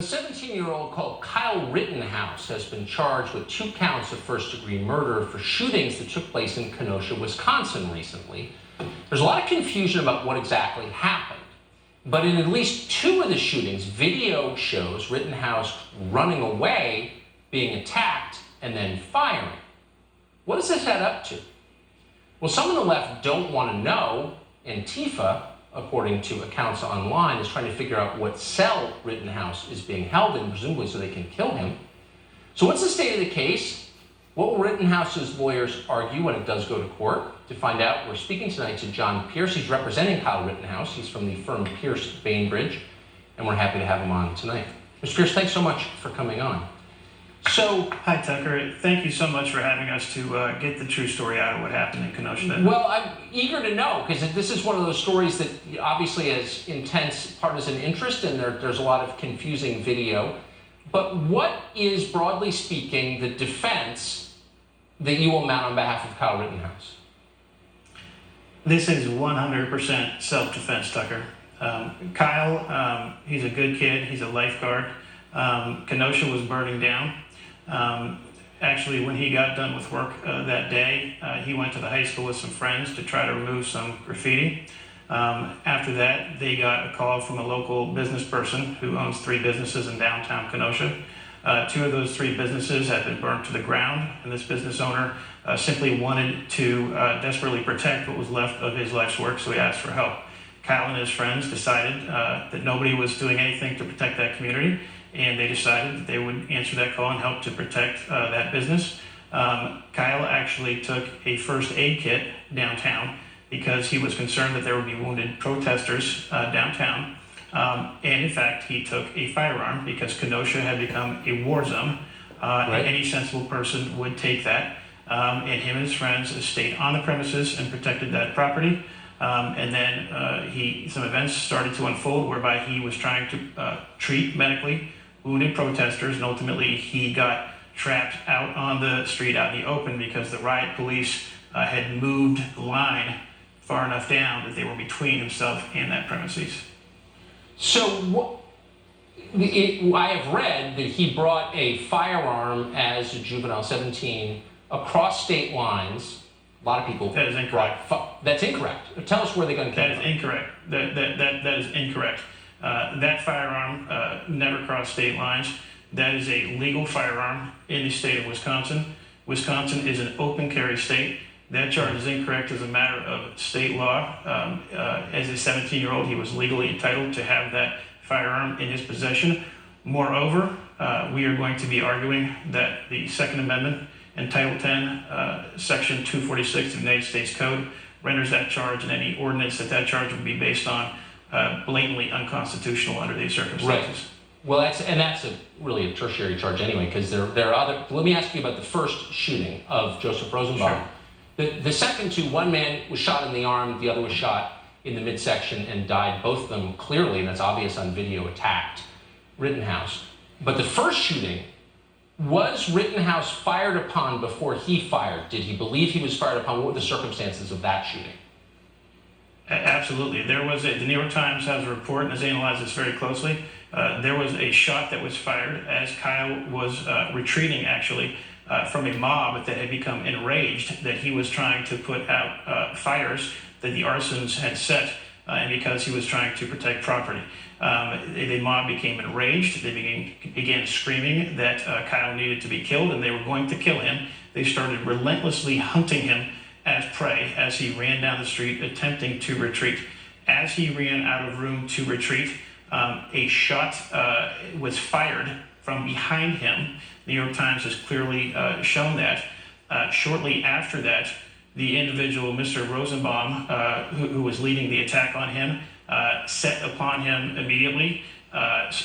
A 17-year-old called Kyle Rittenhouse has been charged with 2 counts of first-degree murder for shootings that took place in Kenosha, Wisconsin recently. There's a lot of confusion about what exactly happened, but in at least 2 of the shootings, video shows Rittenhouse running away, being attacked, and then firing. What does this add up to? Well, some on the left don't want to know. Antifa, according to accounts online, is trying to figure out what cell Rittenhouse is being held in, presumably so they can kill him. So what's the state of the case? What will Rittenhouse's lawyers argue when it does go to court? To find out, we're speaking tonight to John Pierce. He's representing Kyle Rittenhouse. He's from the firm Pierce Bainbridge, and we're happy to have him on tonight. Mr. Pierce, thanks so much for coming on. So, hi, Tucker. Thank you so much for having us to get the true story out of what happened in Kenosha. Well, I'm eager to know, because this is one of those stories that obviously has intense partisan interest, and there's a lot of confusing video. But what is, broadly speaking, the defense that you will mount on behalf of Kyle Rittenhouse? This is 100% self-defense, Tucker. Kyle, he's a good kid. He's a lifeguard. Kenosha was burning down. Actually, when he got done with work that day, he went to the high school with some friends to try to remove some graffiti. After that, they got a call from a local business person who owns 3 businesses in downtown Kenosha. 2 of those 3 businesses had been burnt to the ground, and this business owner simply wanted to desperately protect what was left of his life's work, so he asked for help. Kyle and his friends decided that nobody was doing anything to protect that community, and they decided that they would answer that call and help to protect that business. Kyle actually took a first aid kit downtown because he was concerned that there would be wounded protesters downtown. And in fact, he took a firearm because Kenosha had become a war zone. Right. And any sensible person would take that. And him and his friends stayed on the premises and protected that property. And then some events started to unfold whereby he was trying to treat medically wounded protesters, and ultimately he got trapped out on the street, out in the open, because the riot police had moved the line far enough down that they were between himself and that premises. So I have read that he brought a firearm as a juvenile, 17, across state lines. A lot of people. That is incorrect. That's incorrect. Tell us where the gun came from. That is incorrect. That is incorrect. That firearm never crossed state lines. That is a legal firearm in the state of Wisconsin. Wisconsin is an open carry state. That charge is incorrect as a matter of state law. As a 17-year-old, he was legally entitled to have that firearm in his possession. Moreover, we are going to be arguing that the Second Amendment and Title 10, Section 246 of the United States Code renders that charge, and any ordinance that charge would be based on blatantly unconstitutional under these circumstances. Right. Well, that's really a tertiary charge anyway, because there are other. Let me ask you about the first shooting of Joseph Rosenbaum. Sure. The second 2, one man was shot in the arm, the other was shot in the midsection and died. Both of them clearly, and that's obvious on video, attacked Rittenhouse. But the first shooting, was Rittenhouse fired upon before he fired? Did he believe he was fired upon? What were the circumstances of that shooting? Absolutely. The New York Times has a report and has analyzed this very closely. There was a shot that was fired as Kyle was retreating, actually, from a mob that had become enraged that he was trying to put out fires that the arsons had set, and because he was trying to protect property. The mob became enraged. They began screaming that Kyle needed to be killed, and they were going to kill him. They started relentlessly hunting him as prey as he ran down the street attempting to retreat. As he ran out of room to retreat, a shot was fired from behind him. The New York Times has clearly shown that. Shortly after that, the individual, Mr. Rosenbaum, who was leading the attack on him, set upon him immediately,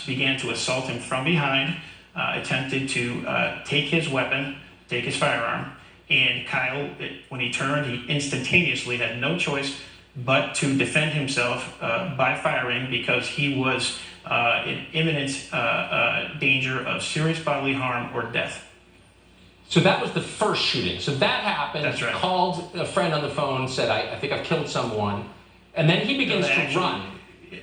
began to assault him from behind, attempted to take his weapon, take his firearm, and Kyle, when he turned, he instantaneously had no choice but to defend himself by firing, because he was in imminent danger of serious bodily harm or death. So that was the first shooting. So that happened. That's right. Called a friend on the phone, said, I think I've killed someone. And then he begins to run.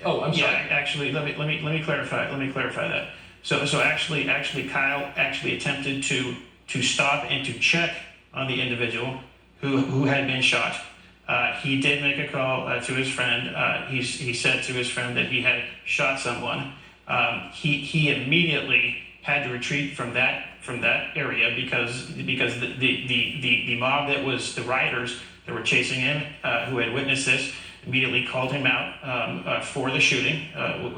Oh, I'm sorry. Yeah, actually, let me clarify that. So actually, Kyle actually attempted to stop and to check on the individual who had been shot. He did make a call to his friend. He said to his friend that he had shot someone. He immediately had to retreat from that area because the mob that was the rioters that were chasing him, who had witnessed this, immediately called him out for the shooting,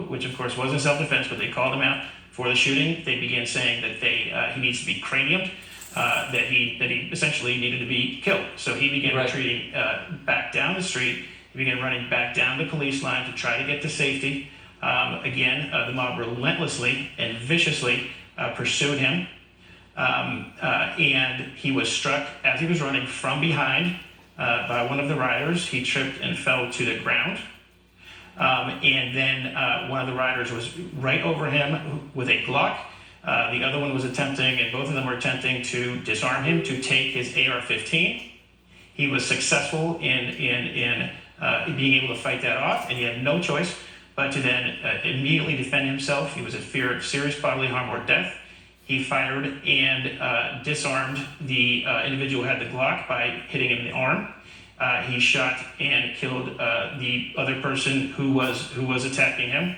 which of course wasn't self-defense, but they called him out for the shooting. They began saying that he needs to be craniumed, that he essentially needed to be killed. So he began retreating back down the street. He began running back down the police line to try to get to safety. Again, the mob relentlessly and viciously pursued him, and he was struck as he was running from behind by one of the rioters. He tripped and fell to the ground. And then one of the rioters was right over him with a Glock. The other one was attempting, and both of them were attempting to disarm him, to take his AR-15. He was successful in being able to fight that off, and he had no choice but to then immediately defend himself. He was in fear of serious bodily harm or death. He fired and disarmed the individual who had the Glock by hitting him in the arm. He shot and killed the other person who was attacking him.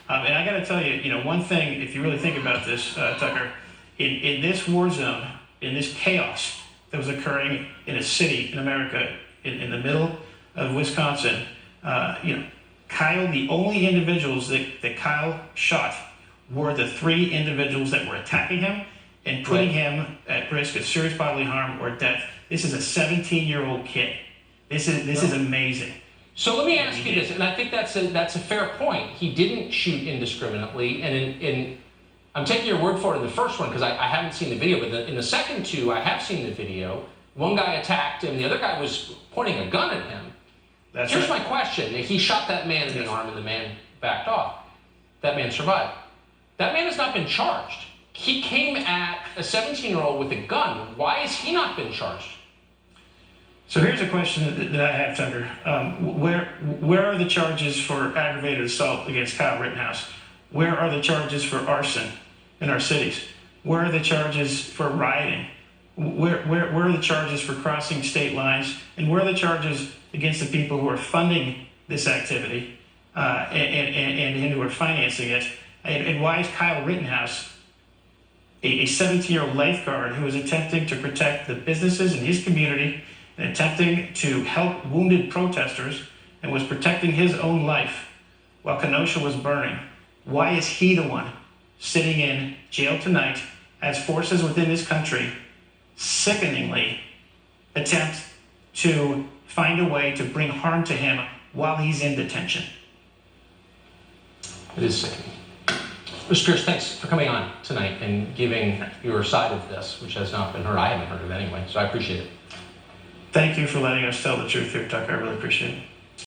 And I got to tell you, one thing, if you really think about this, Tucker, in this war zone, in this chaos that was occurring in a city in America, in the middle of Wisconsin, Kyle, the only individuals that Kyle shot were the 3 individuals that were attacking him and putting him at risk of serious bodily harm or death. This is a 17-year-old kid. This is amazing. So let me ask you this, and I think that's a fair point. He didn't shoot indiscriminately, and I'm taking your word for it in the first one because I haven't seen the video, but in the second 2, I have seen the video. One guy attacked him, the other guy was pointing a gun at him. Here's my question. He shot that man in the arm and the man backed off. That man survived. That man has not been charged. He came at a 17-year-old with a gun. Why has he not been charged? So here's a question that I have, Tucker. Where are the charges for aggravated assault against Kyle Rittenhouse? Where are the charges for arson in our cities? Where are the charges for rioting? Where are the charges for crossing state lines? And where are the charges against the people who are funding this activity and who are financing it? And why is Kyle Rittenhouse, a 17-year-old lifeguard who is attempting to protect the businesses in his community and attempting to help wounded protesters and was protecting his own life while Kenosha was burning, why is he the one sitting in jail tonight as forces within this country sickeningly attempt to find a way to bring harm to him while he's in detention? It is sickening. Mr. Pierce, thanks for coming on tonight and giving your side of this, which has not been heard. I haven't heard of it anyway, so I appreciate it. Thank you for letting us tell the truth here, Tucker. I really appreciate it.